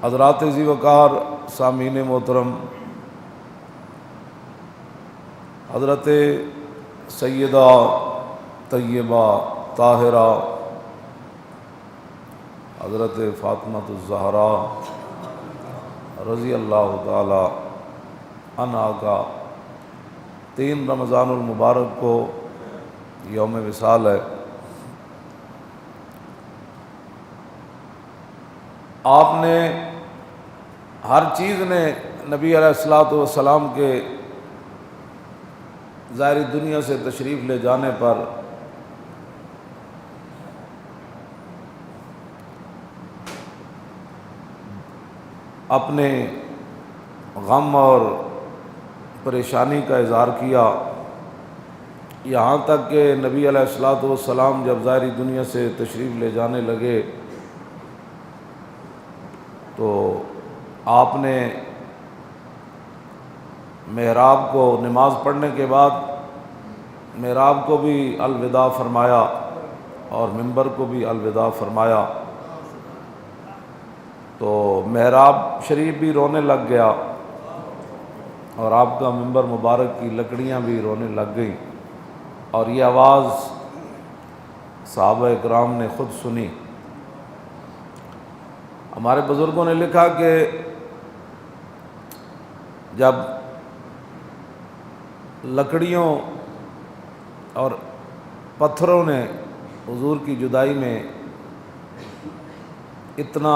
حضرات ذی وقار سامعین محترم، حضرت سیدہ طیبہ طاہرہ حضرت فاطمہ الزہرا رضی اللہ تعالی عنہا کا 3 رمضان المبارک کو یوم وصال ہے۔ آپ نے ہر چیز نے نبی علیہ الصلوۃ والسلام کے ظاہری دنیا سے تشریف لے جانے پر اپنے غم اور پریشانی کا اظہار کیا، یہاں تک کہ نبی علیہ الصلوۃ والسلام جب ظاہری دنیا سے تشریف لے جانے لگے تو آپ نے محراب کو نماز پڑھنے کے بعد محراب کو بھی الوداع فرمایا اور منبر کو بھی الوداع فرمایا، تو محراب شریف بھی رونے لگ گیا اور آپ کا منبر مبارک کی لکڑیاں بھی رونے لگ گئیں، اور یہ آواز صحابہ اکرام نے خود سنی۔ ہمارے بزرگوں نے لکھا کہ جب لکڑیوں اور پتھروں نے حضور کی جدائی میں اتنا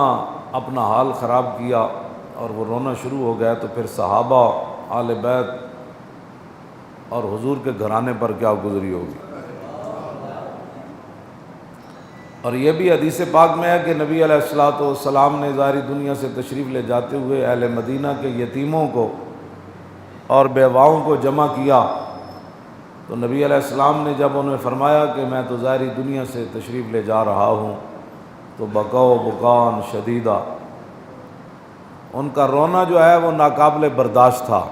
اپنا حال خراب کیا اور وہ رونا شروع ہو گیا، تو پھر صحابہ، آل بیت اور حضور کے گھرانے پر کیا گزری ہوگی۔ اور یہ بھی حدیث پاک میں ہے کہ نبی علیہ الصلوۃ والسلام نے ظاہری دنیا سے تشریف لے جاتے ہوئے اہل مدینہ کے یتیموں کو اور بیواؤں کو جمع کیا، تو نبی علیہ السلام نے جب انہیں فرمایا کہ میں تو ظاہری دنیا سے تشریف لے جا رہا ہوں، تو بکاؤ بکان شدیدہ، ان کا رونا جو ہے وہ ناقابل برداشت تھا،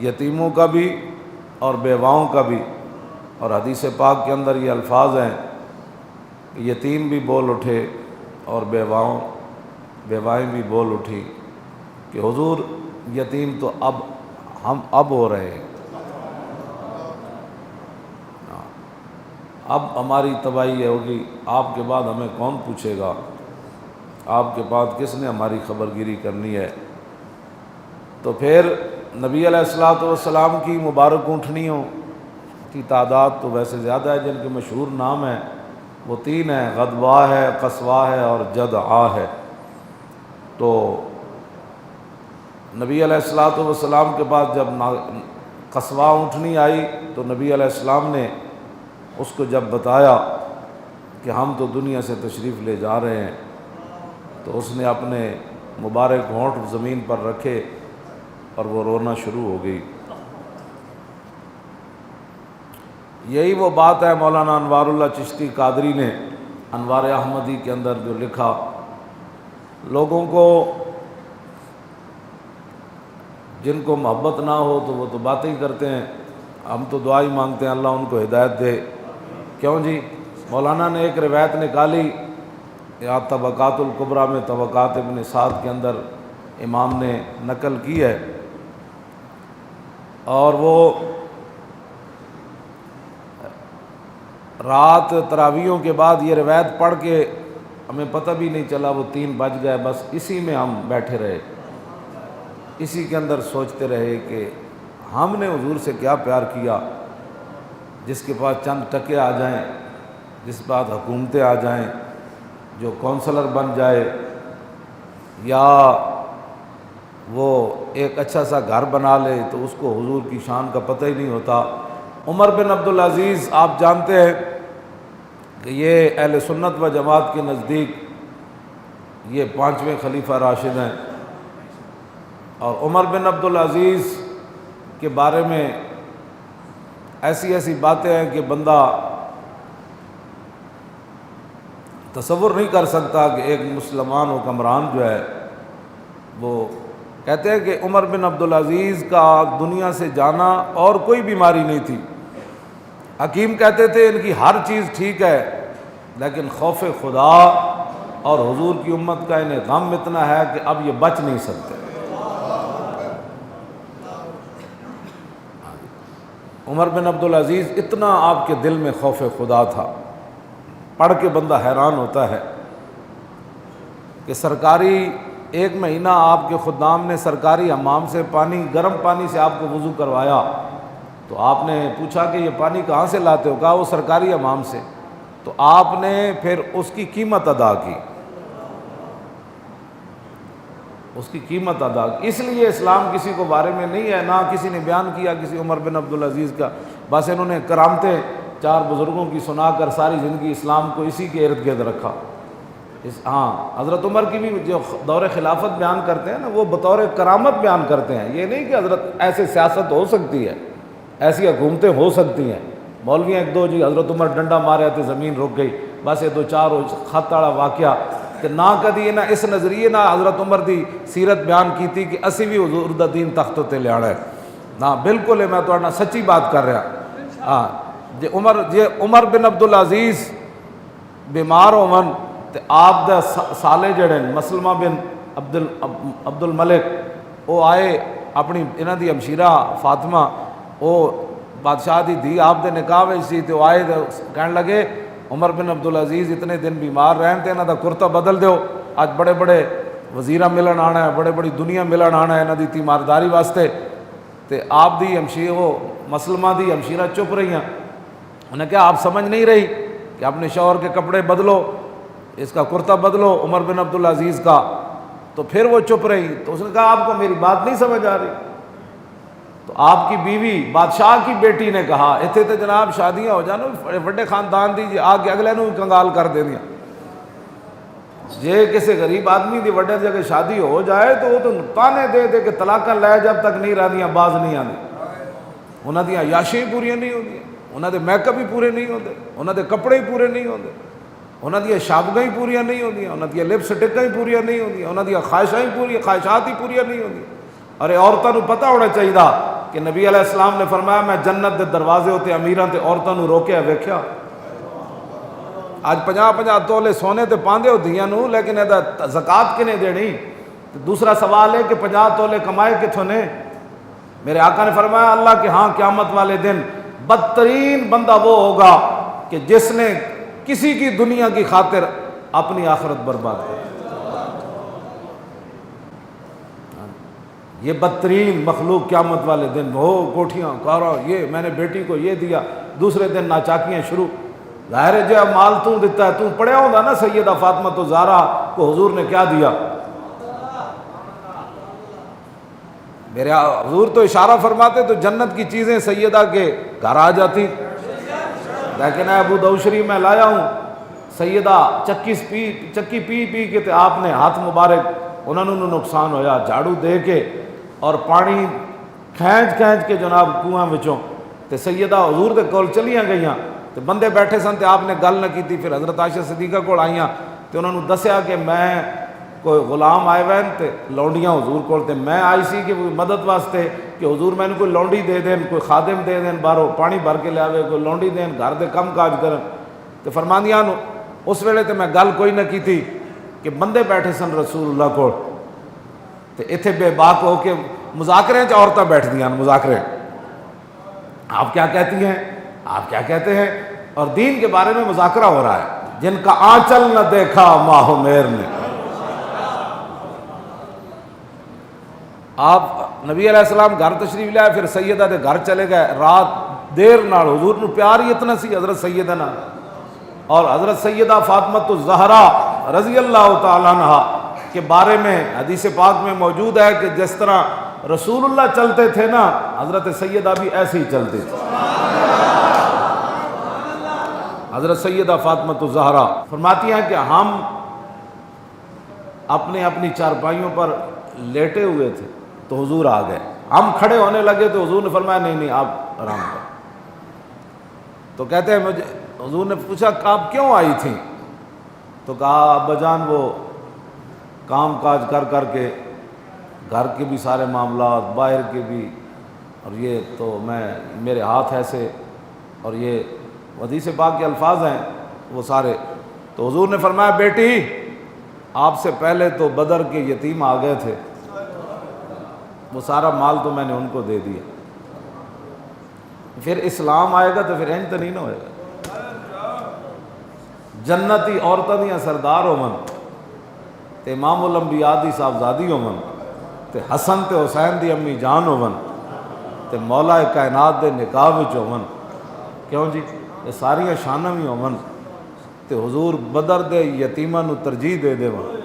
یتیموں کا بھی اور بیواؤں کا بھی۔ اور حدیث پاک کے اندر یہ الفاظ ہیں کہ یتیم بھی بول اٹھے اور بیوائیں بھی بول اٹھی کہ حضور یتیم تو ہم ہو رہے ہیں، اب ہماری تباہی ہوگی، آپ کے بعد ہمیں کون پوچھے گا، آپ کے بعد کس نے ہماری خبر گیری کرنی ہے۔ تو پھر نبی علیہ الصلوۃ والسلام کی مبارک اونٹنیوں کی تعداد تو ویسے زیادہ ہے، جن کے مشہور نام ہیں وہ 3 ہیں، غدوہ ہے، قصوہ ہے اور جدعا ہے۔ تو نبی علیہ الصلوۃ والسلام کے بعد جب قصوہ اونٹنی آئی تو نبی علیہ السلام نے اس کو جب بتایا کہ ہم تو دنیا سے تشریف لے جا رہے ہیں، تو اس نے اپنے مبارک ہونٹ زمین پر رکھے اور وہ رونا شروع ہو گئی۔ یہی وہ بات ہے مولانا انوار اللہ چشتی قادری نے انوار احمدی کے اندر جو لکھا، لوگوں کو جن کو محبت نہ ہو تو وہ تو باتیں ہی کرتے ہیں، ہم تو دعا ہی مانگتے ہیں اللہ ان کو ہدایت دے۔ کیوں جی؟ مولانا نے ایک روایت نکالی، یا طبقات الکبریٰ میں طبقات ابن سعد کے اندر امام نے نقل کی ہے، اور وہ رات تراویحوں کے بعد یہ روایت پڑھ کے ہمیں پتہ بھی نہیں چلا، وہ 3 بج گئے، بس اسی میں ہم بیٹھے رہے، اسی کے اندر سوچتے رہے کہ ہم نے حضور سے کیا پیار کیا، جس کے پاس چند ٹکے آ جائیں، جس کے پاس حکومتیں آ جائیں، جو کونسلر بن جائے، یا وہ ایک اچھا سا گھر بنا لے، تو اس کو حضور کی شان کا پتہ ہی نہیں ہوتا۔ عمر بن عبدالعزیز آپ جانتے ہیں کہ یہ اہل سنت و جماعت کے نزدیک یہ 5ویں خلیفہ راشد ہیں، اور عمر بن عبدالعزیز کے بارے میں ایسی باتیں ہیں کہ بندہ تصور نہیں کر سکتا کہ ایک مسلمان حکمران جو ہے، وہ کہتے ہیں کہ عمر بن عبدالعزیز کا دنیا سے جانا اور کوئی بیماری نہیں تھی، حکیم کہتے تھے ان کی ہر چیز ٹھیک ہے، لیکن خوف خدا اور حضور کی امت کا انہیں غم اتنا ہے کہ اب یہ بچ نہیں سکتے۔ عمر بن عبدالعزیز اتنا آپ کے دل میں خوف خدا تھا، پڑھ کے بندہ حیران ہوتا ہے کہ سرکاری ایک مہینہ آپ کے خدام نے سرکاری حمام سے پانی، گرم پانی سے آپ کو وضو کروایا، تو آپ نے پوچھا کہ یہ پانی کہاں سے لاتے ہو؟ کہا وہ سرکاری حمام سے۔ تو آپ نے پھر اس کی قیمت ادا کی، اس کی قیمت ادا کی۔ اس لیے اسلام کسی کو بارے میں نہیں ہے، نہ کسی نے بیان کیا کسی عمر بن عبدالعزیز کا، بس انہوں نے کرامتیں چار بزرگوں کی سنا کر ساری زندگی اسلام کو اسی کے ارد گرد رکھا۔ ہاں، حضرت عمر کی بھی جو دور خلافت بیان کرتے ہیں نا، وہ بطور کرامت بیان کرتے ہیں، یہ نہیں کہ حضرت ایسے سیاست ہو سکتی ہے، ایسی حکومتیں ہو سکتی ہیں۔ مولوی ایک دو جی حضرت عمر ڈنڈا مارے تھے زمین رک گئی، بس یہ دو چار خط والا واقعہ، کہ نہ کدی نہ اس نظریے نہ حضرت عمر دی سیرت بیان کی تھی کہ اسی بھی حضور دا دین تختوں تے لیانا ہے، نہ بالکل ہے، میں تو سچی بات کر رہا۔ ہاں جی عمر بن عبدالعزیز بیمار ہون تے آپ دا سالے جڑے مسلمہ بن عبد الملک وہ آئے، اپنی انہاں دی ہمشیرہ فاطمہ وہ بادشاہ دی دھی آپ دے نکاح وچ سی، تے وہ آئے کہنے لگے عمر بن عبدالعزیز اتنے دن بیمار رہن تے انہاں دا کرتا بدل دیو، اج بڑے بڑے وزیراں ملن آنا ہے، بڑے بڑی دنیا ملن آنا ہے انہاں دی تیمارداری واسطے۔ تے آپ دی ہمشیرہ وہ مسلمہ دی ہمشیرہ چپ رہی ہیں، انہیں کہا آپ سمجھ نہیں رہی کہ اپنے شوہر کے کپڑے بدلو، اس کا کرتا بدلو عمر بن عبدالعزیز کا، تو پھر وہ چپ رہی۔ تو اس نے کہا آپ کو میری بات نہیں سمجھ آ رہی؟ تو آپ کی بیوی بادشاہ کی بیٹی نے کہا اتنے تو جناب شادیاں ہو جانا بڑے خاندان دی جی آ کے اگلے نو کنگال کر دینیا، جے کسی غریب آدمی دی وڈے جگہ شادی ہو جائے تو وہ تو تانے دے دے کہ طلاقاں لے جب تک نہیں رہدیاں باز نہیں آتی، انہاں دی عیاشیاں پوریاں نہیں ہوندیاں، انہاں دے میک اپ ہی پورے نہیں ہوندے، انہاں دے کپڑے ہی پورے نہیں ہوندے، انہاں دی شابگاں ہی پوریاں نہیں ہوندیاں، انہاں دی لپسٹکاں ہی پوریاں نہیں ہوندیاں، انہاں دی خواہشات ہی پوریاں نہیں ہوندیاں۔ ارے عورتوں پتہ ہونا چاہیے کہ نبی علیہ السلام نے فرمایا میں جنت دے دروازے ہوتے امیراں تے عورتوں روکیا ویکھیا۔ آج 50 تولے سونے تے پاندے ہو دھیاں نو، لیکن ادا زکوٰۃ کنے دینی؟ دوسرا سوال ہے کہ 50 تولے کمائے کتھوں نے؟ میرے آقا نے فرمایا اللہ کے ہاں قیامت والے دن بدترین بندہ وہ ہوگا کہ جس نے کسی کی دنیا کی خاطر اپنی آخرت برباد کر، یہ بدترین مخلوق قیامت والے دن ہو، کوٹھیاں کارا، یہ میں نے بیٹی کو یہ دیا، دوسرے دن ناچاکیاں شروع۔ ظاہر ہے جو مال تو دیتا ہے، تو پڑھیا ہوگا نا سیدہ فاطمہ تو زہرا کو حضور نے کیا دیا؟ میرے حضور تو اشارہ فرماتے تو جنت کی چیزیں سیدہ کے گھر آ جاتی، لیکن ابو داؤد شریف میں لایا ہوں سیدہ چکی پی کے تے آپ نے ہاتھ مبارک انہوں نے نقصان ہویا، جھاڑو دے کے اور پانی کھینچ کے جناب کنواں وچوں تے سیدہ حضور دے کول چلیاں گئیاں، تے بندے بیٹھے سن تے آپ نے گل نہ کیتی۔ پھر حضرت عائشہ صدیقہ کول آئیاں تے انہوں نے دسیا کہ میں کوئی غلام آئے ہوئے تے لونڈیاں حضور کول تے میں آئی سی کہ مدد واسطے کہ حضور میں نے کوئی لونڈی دے دین، کوئی خادم دے دین، باہروں پانی بھر کے لے آوے، کوئی لونڈی دین، گھر دے کم کاج کرن۔ تے فرماندیاں اس ویلے تے میں گل کوئی نہ کیتی کہ بندے بیٹھے سن رسول اللہ کو تے ایتھے بے باک ہو کے مذاکرے چ عورتیں بیٹھ دیاں مذاکرے، آپ کیا کہتی ہیں، آپ کیا کہتے ہیں، اور دین کے بارے میں مذاکرہ ہو رہا ہے۔ جن کا آنچل نہ دیکھا ماہ میر نے، آپ نبی علیہ السلام گھر تشریف لائے، پھر سیدہ دے گھر چلے گئے، رات دیر نال حضور نو پیار ہی اتنا سی حضرت سیدہ نال، اور حضرت سیدہ فاطمہ الزہرا رضی اللہ تعالیٰ عنہ کے بارے میں حدیث پاک میں موجود ہے کہ جس طرح رسول اللہ چلتے تھے نا، حضرت سیدہ بھی ایسے ہی چلتے تھے۔ حضرت سیدہ فاطمہ الزہرا فرماتی ہیں کہ ہم اپنی چارپائیوں پر لیٹے ہوئے تھے تو حضور آ گئے، ہم کھڑے ہونے لگے تو حضور نے فرمایا نہیں آپ آرام کریں۔ تو کہتے ہیں مجھے حضور نے پوچھا کہ آپ کیوں آئی تھیں؟ تو کہا ابا جان وہ کام کاج کر کے گھر کے بھی سارے معاملات، باہر کے بھی، اور یہ تو میرے ہاتھ ایسے، اور یہ حدیث پاک کے الفاظ ہیں وہ سارے۔ تو حضور نے فرمایا بیٹی آپ سے پہلے تو بدر کے یتیم آ گئے تھے، وہ سارا مال تو میں نے ان کو دے دیا، پھر اسلام آئے گا تو پھر انج تو نہیں نہ ہوئے گا۔ جنتی عورتاں دیاں سردار ہوون تے امام الانبیاء دی صاحبزادی ہوون تے حسن تے حسین دی امی جان ہوون تے مولا کائنات دے نکاح وچ ہون، کیوں جی یہ ساریاں شاناں بھی ہون تے حضور بدر دے یتیماں نو ترجیح دے دیون،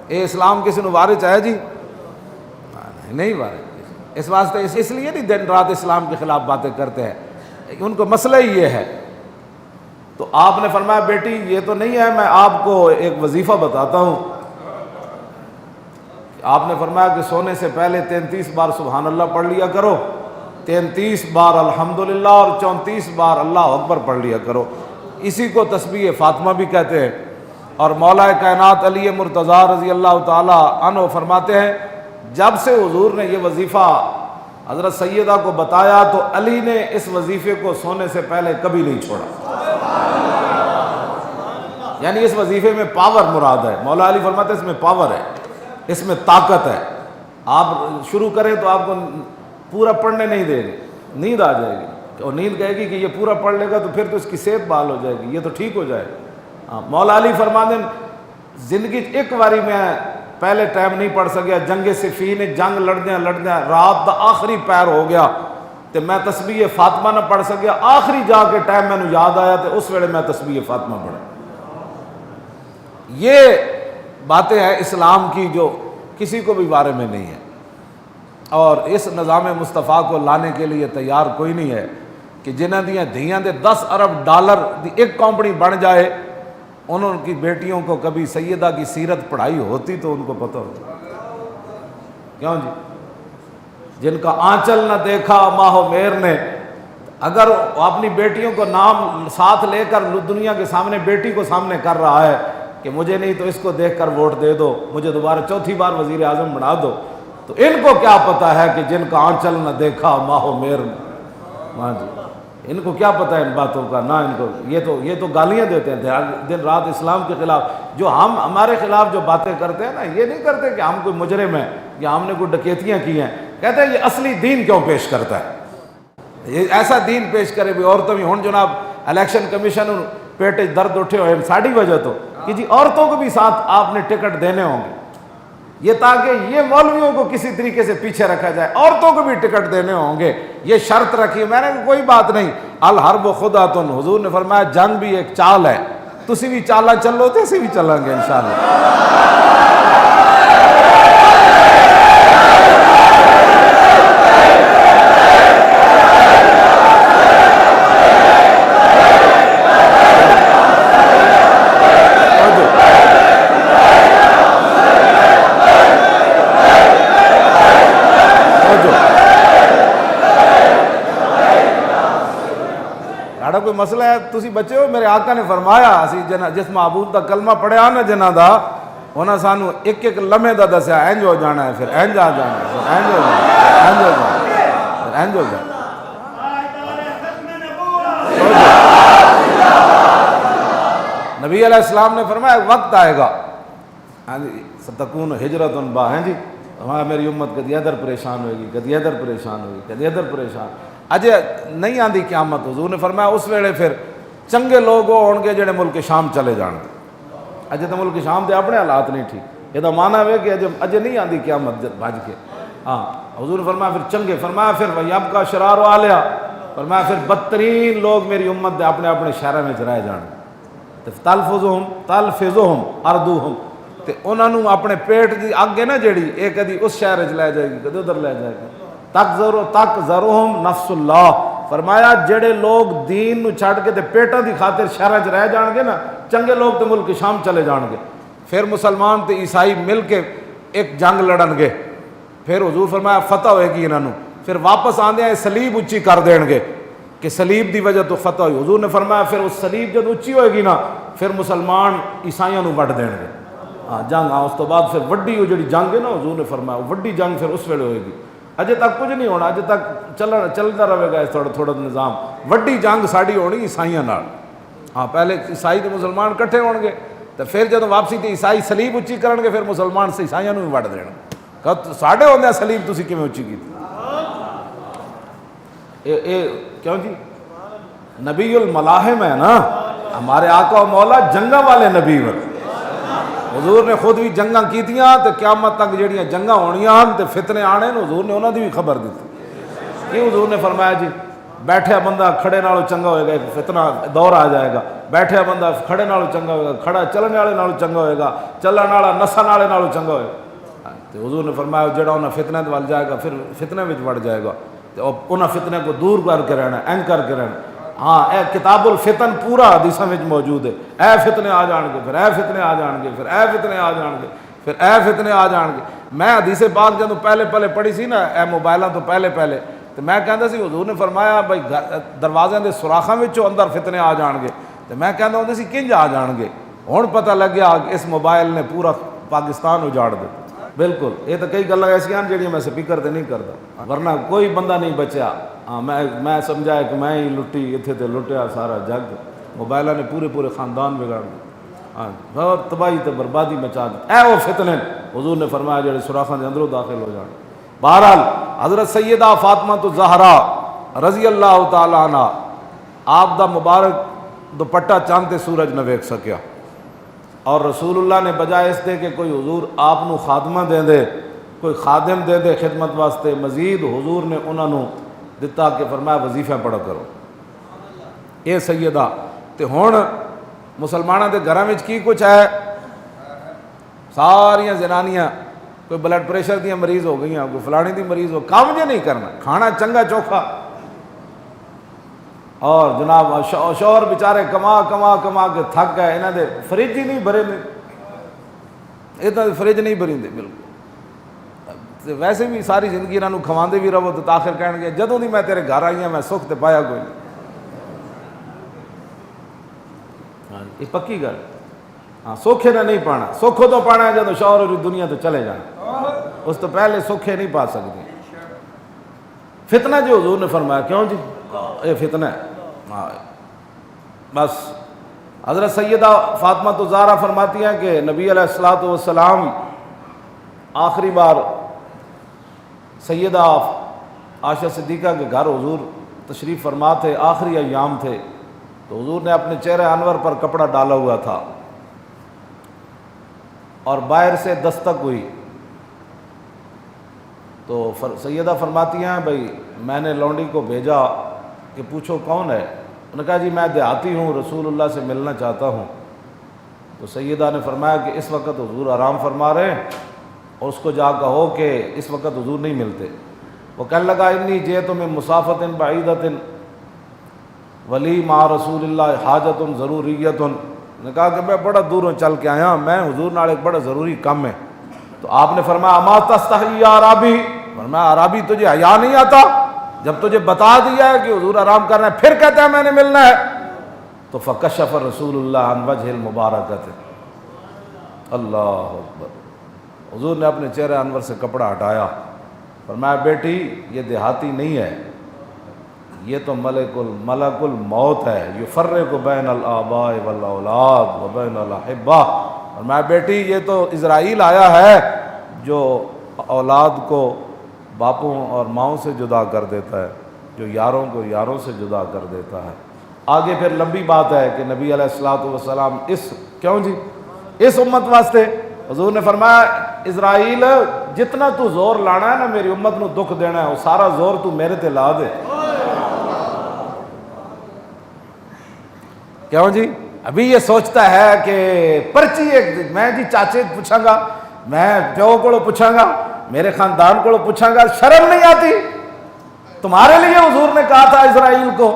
اے اسلام کسی نو وارث ہے جی؟ نہیں وارث۔ اس واسطے اس لیے نہیں دن رات اسلام کے خلاف باتیں کرتے ہیں، ان کو مسئلہ ہی یہ ہے۔ تو آپ نے فرمایا بیٹی یہ تو نہیں ہے، میں آپ کو ایک وظیفہ بتاتا ہوں۔ آپ نے فرمایا کہ سونے سے پہلے 33 بار سبحان اللہ پڑھ لیا کرو، 33 بار الحمدللہ اور 34 بار اللہ اکبر پڑھ لیا کرو، اسی کو تسبیح فاطمہ بھی کہتے ہیں۔ اور مولا کائنات علی مرتضیٰ رضی اللہ تعالی عنہ فرماتے ہیں جب سے حضور نے یہ وظیفہ حضرت سیدہ کو بتایا تو علی نے اس وظیفے کو سونے سے پہلے کبھی نہیں چھوڑا، یعنی اس وظیفے میں پاور مراد ہے۔ مولا علی فرماتے ہیں اس میں پاور ہے، اس میں طاقت ہے، آپ شروع کریں تو آپ کو پورا پڑھنے نہیں دے گے، نیند آ جائے گی، اور نیند کہے گی کہ یہ پورا پڑھ لے گا تو پھر تو اس کی صحت بحال ہو جائے گی، یہ تو ٹھیک ہو جائے گا۔ مولا علی فرماتے ہیں زندگی ایک باری میں پہلے ٹائم نہیں پڑھ سکیا، جنگ صفین جنگ لڑدیاں رات دا آخری پیر ہو گیا تو میں تسبیح فاطمہ نہ پڑھ سکیا، آخری جا کے ٹائم میں نے یاد آیا تو اس ویلے میں تسبیح فاطمہ پڑھا۔ یہ باتیں ہیں اسلام کی جو کسی کو بھی بارے میں نہیں ہے، اور اس نظام مصطفیٰ کو لانے کے لیے تیار کوئی نہیں ہے کہ جنہ دیاں دھیاں دے 10 ارب ڈالر دی ایک کمپنی بن جائے، انہوں کی بیٹیوں کو کبھی سیدہ کی سیرت پڑھائی ہوتی تو ان کو پتہ ہوتا، کیوں جی؟ جن کا آنچل نہ دیکھا ماہ و میر نے، اگر اپنی بیٹیوں کو نام ساتھ لے کر دنیا کے سامنے بیٹی کو سامنے کر رہا ہے کہ مجھے نہیں تو اس کو دیکھ کر ووٹ دے دو، مجھے دوبارہ چوتھی بار وزیر اعظم بنا دو، تو ان کو کیا پتہ ہے کہ جن کا آنچل نہ دیکھا ماہ و میر نے، ہاں جی، ان کو کیا پتہ ہے ان باتوں کا، نہ ان کو یہ تو گالیاں دیتے ہیں دن رات اسلام کے خلاف، جو ہمارے خلاف جو باتیں کرتے ہیں نا، یہ نہیں کرتے کہ ہم کوئی مجرم ہیں یا ہم نے کوئی ڈکیتیاں کی ہیں، کہتے ہیں یہ اصلی دین کیوں پیش کرتا ہے، یہ ایسا دین پیش کرے بھی عورتوں بھی ہوں جناب الیکشن کمیشن پیٹے درد اٹھے ہوئے ساڑی وجہ تو کہ جی عورتوں کو بھی ساتھ آپ نے ٹکٹ دینے ہوں گے، یہ تاکہ یہ مولویوں کو کسی طریقے سے پیچھے رکھا جائے، عورتوں کو بھی ٹکٹ دینے ہوں گے، یہ شرط رکھی۔ میں نے کوئی بات نہیں، الحرب خدعۃ، حضور نے فرمایا جنگ بھی ایک چال ہے، تسی بھی چالا چلو تے اسی بھی چلیں گے انشاءاللہ۔ کوئی مسئلہ ہے تسی بچے ہو، میرے آقا نے فرمایا اسی جس معبود دا کلمہ پڑھیا نا جنہ دا انہاں سانو ایک ایک لمحے دا دسیا اینج ہو جانا ہے، پھر اینج آ جانا ہے، پھر اینج ہو جانا ہے، اینج ہو جانا ہے، پھر اینج ہو جانا ہے۔ نبی علیہ السلام نے فرمایا وقت آئے گا ستکون ہجرت با، ہیں جی ہمارا میری امت کدی ادھر پریشان ہوئے گی، کدی ادھر پریشان ہوئے گی، کدی ادھر پریشان، اجے نہیں آندی قیامت۔ حضور نے فرمایا اس ویلے پھر چنگے لوگ ہون گے جڑے ملک شام چلے جان گے، اجے تو ملک شام دے اپنے حالات نہیں ٹھیک، یہ تو مانا ہے کہ اجے نہیں آندی قیامت بھج کے، ہاں حضور نے فرمایا پھر چنگے، فرمایا پھر وَيَبْقَى شِرَارُ أَهْلِهَا، فرمایا پھر بدترین لوگ میری امت دے اپنے اپنے شہروں میں رہ جان گے، تلفظهم أرضهم، تے انہاں نوں اپنے پیٹ دی اگ ہے نا جیڑی اے کدی اس شہر وچ لے جائے گی، کدی ادھر لے جائے گی، تکذرهم نفس اللہ، فرمایا جڑے لوگ دین نو چھڈ کے تے پیٹاں دی خاطر شہراں وچ رہ جان گے نا، چنگے لوگ تے ملک شام چلے جان گے، پھر مسلمان تے عیسائی مل کے ایک جنگ لڑن گے، پھر حضور فرمایا فتح ہوئے گی انہاں نوں، پھر واپس آندے سلیب اچھی کر دین گے کہ سلیب دی وجہ تو فتح ہوئی۔ حضور نے فرمایا پھر اس سلیب جب اچھی ہوئے گی نا پھر مسلمان عیسائیوں نوں وڈ دین گے، ہاں جنگ، ہاں اس تو بعد پھر وڈی وہ جڑی جنگ ہے نا حضور نے فرمایا وڈی جنگ پھر اس ویلے ہوئے گی، اجے تک کچھ نہیں ہونا، اجے تک چلتا رہے گا تھوڑا تھوڑا نظام، وڈی جنگ ساڑی ہونی عیسائیاں نال، ہاں پہلے عیسائی تے مسلمان کٹھے ہون گے، تو پھر جب واپسی تے عیسائی سلیب اچھی کرن گے پھر مسلمان سے عیسائیاں نوں وڈ دینا کہ ساڈے ہوندے سلیب تسی کیویں اچھی کیتی اے کیوں جی نبی الملاحم ہے نا ہمارے آقا و مولا جنگاں والے نبی ہیں حضور نے خود بھی جنگاں کیتیاں تے قیامت تک جڑیاں جنگاں ہونیاں ہن تے فتنے آنے حضور نے انہاں دی بھی خبر دتی کہ حضور نے فرمایا جی بیٹھیا بندہ کھڑے نالوں چنگا ہوئے گا ایک فتنہ دور آ جائے گا بیٹھیا بندہ کھڑے نالوں چنگا ہوئے گا کھڑا چلنے والے نالوں چنگا ہوئے گا چلن والا نسن والے نالوں چنگا ہوئے گا تے حضور نے فرمایا جڑا انہاں فتنے دے ول جائے گا پھر فتنے وچ وڑ جائے گا تے انہاں فتنے کو دور کر کے رہنا اینج کر کے رہنا ہاں اے کتاب الفتن پورا حدیثاں وچ موجود ہے اے فتنے آ جان گے پھر اے فتنے آ جان گے پھر اے فتنے آ جان گے پھر اے فتنے آ جان گے میں حدیث پاک جدوں پہلے پڑھی سی نا اے موبائلاں تو پہلے تو میں کہندا سی حضور نے فرمایا بھائی دروازے دے سوراخاں وچوں اندر فتنے آ جان گے تو میں کہندا ہوندا سی کنج آ جان گے ہن پتہ لگیا اس موبائل نے پورا پاکستان اجاڑ دتا بالکل یہ تو کئی گلاں ایسیاں جڑیاں میں سپیکر تے نہیں کردا ورنہ کوئی بندہ نہیں بچیا ہاں میں سمجھا کہ میں ہی لٹی اتنے تے لٹیا سارا جگ موبائلاں نے پورے خاندان بگاڑ دیا ہاں بہت تباہی تے بربادی مچا دی اے وہ فتنے حضور نے فرمایا جڑے سوراخاں دے اندروں داخل ہو جان بہرحال حضرت سیدہ فاطمہ الزہرا رضی اللہ تعالی عنہ آپ دا مبارک دوپٹہ چاند تے سورج نہ ویکھ سکیا اور رسول اللہ نے بجائے اس دے کہ کوئی حضور آپ نو خادمہ دے کوئی خادم دے خدمت واسطے مزید حضور نے انہاں نو دتا کہ فرمایا وظیفہ پڑھا کرو اے سیدہ تے ہن مسلماناں دے گھراں وچ کی کچھ ہے ساریاں زنانیاں کوئی بلڈ پریشر دیاں مریض ہو گئیاں کوئی فلانی دی مریض ہو کام جے نہیں کرنا کھانا چنگا چوکھا اور جناب شوہر بیچارے کما کے تھک گئے انہاں دے فریج ہی نہیں بھرے نے اتنا فریج نہیں بھری دے بالکل ویسے بھی ساری زندگی انہاں نوں کھواندے بھی رہو تو آخر کہن گے جدوں دی میں تیرے گھر آئی ہاں میں سکھ تے پایا کوئی نہیں یہ پکی گل ہاں سوکھے نے نہیں پانا سوکھو تو پانا ہے جدوں شوہر اور دنیا تو چلے جانا اس تو پہلے سوکھے نہیں پا سکتے فتنہ جو حضور نے فرمایا کیوں جی یہ فتنہ ہے ہاں بس حضرت سیدہ فاطمہ الزہرا فرماتی ہیں کہ نبی علیہ الصلوۃ والسلام آخری بار سیدہ عائشہ صدیقہ کے گھر حضور تشریف فرما تھے آخری ایام تھے تو حضور نے اپنے چہرے انور پر کپڑا ڈالا ہوا تھا اور باہر سے دستک ہوئی تو سیدہ فرماتی ہیں بھائی میں نے لونڈی کو بھیجا کہ پوچھو کون ہے انہوں نے کہا جی میں دیہاتی ہوں رسول اللہ سے ملنا چاہتا ہوں تو سیدہ نے فرمایا کہ اس وقت حضور آرام فرما رہے ہیں اور اس کو جا کہو کہ اس وقت حضور نہیں ملتے وہ کہنے لگا انی جئت من مسافت بعیدۃ ولی مع رسول اللہ حاجت ضروریت نے کہا کہ میں بڑا دوروں چل کے آیا میں حضور نال ایک بڑا ضروری کام ہے تو آپ نے فرمایا اما تستحی یا عرابی فرمایا عرابی تجھے حیا نہیں آتا جب تجھے بتا دیا ہے کہ حضور آرام کرنا ہے پھر کہتا ہے میں نے ملنا ہے تو فکشف رسول اللہ عن وجہ المبارکۃ اللہ اکبر حضور نے اپنے چہرے انور سے کپڑا ہٹایا فرمایا بیٹی یہ دیہاتی نہیں ہے یہ تو ملک الموت ہے یفرق بین الآباء والاولاد وبین الاحبہ فرمایا بیٹی یہ تو اسرائیل آیا ہے جو اولاد کو باپوں اور ماؤں سے جدا کر دیتا ہے جو یاروں کو یاروں سے جدا کر دیتا ہے آگے پھر لمبی بات ہے کہ نبی علیہ الصلوۃ والسلام کیوں جی اس امت واسطے حضور نے فرمایا اسرائیل جتنا تو زور لانا ہے نا میری امت نو دکھ دینا ہے وہ سارا زور تو میرے تے لا دے کیوں جی ابھی یہ سوچتا ہے کہ پرچی ایک میں جی چاچے پوچھاں گا میں پیو کو پوچھاں گا میرے خاندان کو پوچھاں گا شرم نہیں آتی تمہارے لیے حضور نے کہا تھا اسرائیل کو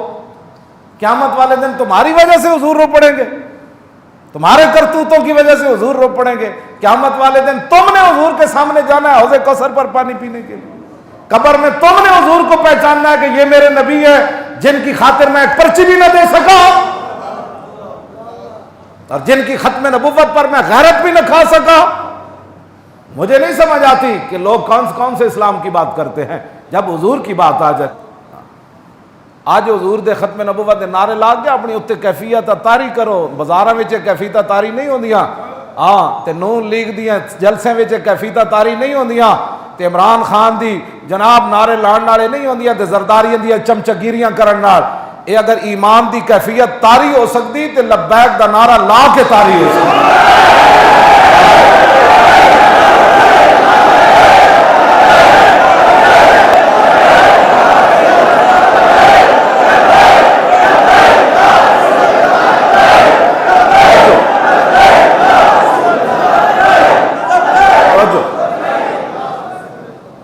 قیامت والے دن تمہاری وجہ سے حضور رو پڑیں گے تمہارے کرتوتوں کی وجہ سے حضور رو پڑیں گے قیامت والے دن تم نے حضور کے سامنے جانا ہے حوض کوثر پر پانی پینے کے لیے قبر میں تم نے حضور کو پہچاننا ہے کہ یہ میرے نبی ہے جن کی خاطر میں ایک پرچی بھی نہ دے سکا اور جن کی ختم نبوت پر میں غیرت بھی نہ کھا سکا مجھے نہیں سمجھ آتی کہ لوگ کون سے اسلام کی بات کرتے ہیں جب حضور کی بات آ جائے اج حضور دے ختم نبوت دے نعرے لا کے اپنی اتنے کیفیت طاری کرو، بازاراں وچ کیفیت طاری نہیں ہوندیاں، ہاں تے نون لیگ دیاں جلسے وچ کیفیت طاری نہیں ہوندیاں، تے عمران خان دی جناب نعرے لان والے نہیں ہوندیاں، تے زرداریاں دی چمچگیریاں کرن نال اے اگر ایمان دی کیفیت طاری ہو سکتی تے لبیک دا نعرہ لا کے طاری ہو سکتی۔